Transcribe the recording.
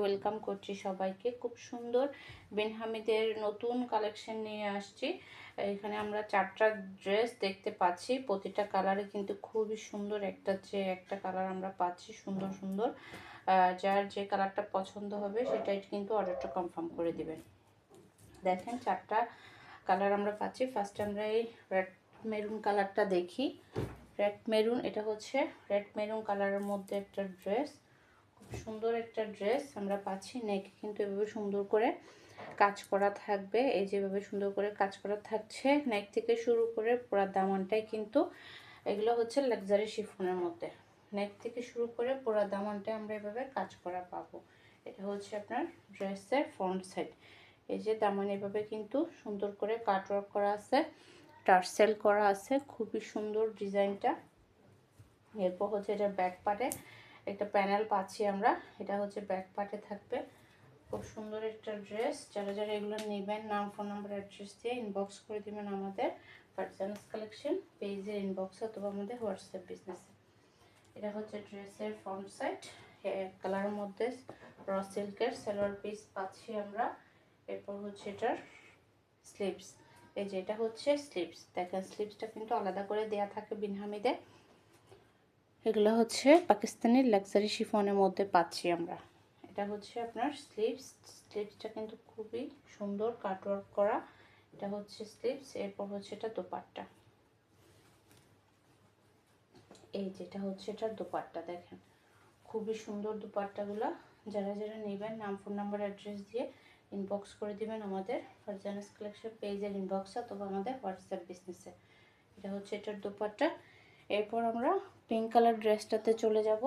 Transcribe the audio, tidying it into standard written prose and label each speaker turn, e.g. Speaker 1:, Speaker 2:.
Speaker 1: Welcome করছি সবাইকে। খুব সুন্দর বিন হামিদের নতুন কালেকশন নিয়ে আসছি। এখানে আমরা 4টা ড্রেস দেখতে পাচ্ছি, প্রতিটা কালারে কিন্তু খুবই সুন্দর, একটা চেয়ে একটা কালার আমরা পাচ্ছি সুন্দর সুন্দর। যার যে কালারটা পছন্দ হবে সেটাই কিন্তু অর্ডারটা কনফার্ম করে দিবেন। দেখেন 4টা কালার আমরা পাচ্ছি। ফার্স্টে আমরা এই রেড মেরুন কালারটা দেখি। রেড মেরুন, এটা হচ্ছে রেড মেরুন কালারের মধ্যে একটা ড্রেস, খুব সুন্দর একটা ড্রেস আমরা পাচ্ছি। নেক কিন্তু এভাবে সুন্দর করে কাজ করা থাকবে, এই যেভাবে সুন্দর করে কাজ করা থাকছে নেক থেকে শুরু করে পুরো দামানটাই কিন্তু এগুলো হচ্ছে লাক্সারি শিফনের মধ্যে। নেক থেকে শুরু করে পুরো দামানটাই আমরা এভাবে কাজ করা পাবো। এটা হচ্ছে আপনার ড্রেসের ফ্রন্ট সাইড। এই যে দামান এভাবে কিন্তু সুন্দর করে কাটওয়ার্ক করা আছে, টার্সেল করা আছে, খুবই সুন্দর ডিজাইনটা। এরপর হচ্ছে এটা ব্যাক পার্টে একটা প্যানেল পাচ্ছি আমরা, এটা হচ্ছে ব্যাক পার্টে থাকবে। খুব সুন্দর একটা ড্রেস। যারা যারা এগুলো নেবেন নাম, ফোন নাম্বার, অ্যাড্রেস দিয়ে ইনবক্স করে দিবেন আমাদের ফারজানাস কালেকশন পেজের ইনবক্সে অথবা আমাদের হোয়াটসঅ্যাপ বিজনেসে। এটা হচ্ছে ড্রেসের ফ্রন্ট সাইড, এক কালারের মধ্যে র সিল্কের সালোয়ার পিস পাচ্ছি আমরা। এরপর হচ্ছে এটার স্লিভস, এই যে এটা হচ্ছে স্লিভস। দেখেন স্লিভসটা কিন্তু আলাদা করে দেয়া থাকে বিন হামিদে। এগুলো হচ্ছে পাকিস্তানি লাক্সারি শিফনের মধ্যে পাচ্ছি আমরা। এটা হচ্ছে আপনার স্লিভস। স্লিভসটা কিন্তু খুবই সুন্দর কাটওয়ার্ক করা। এটা হচ্ছে স্লিভস। এরপর হচ্ছে এটা দোপাট্টা, এই যেটা হচ্ছে এটার দোপাট্টা। দেখেন খুবই সুন্দর দোপাট্টাগুলো। যারা যারা নেবেন নাম, ফোন নাম্বার, অ্যাড্রেস দিয়ে ইনবক্স করে দিবেন আমাদের ফারজানাস কালেকশন পেজের ইনবক্সে অথবা আমাদের হোয়াটসঅ্যাপ বিজনেসে। এটা হচ্ছে এটার দোপাট্টা। এরপর আমরা পিঙ্ক কালার ড্রেসটাতে চলে যাব।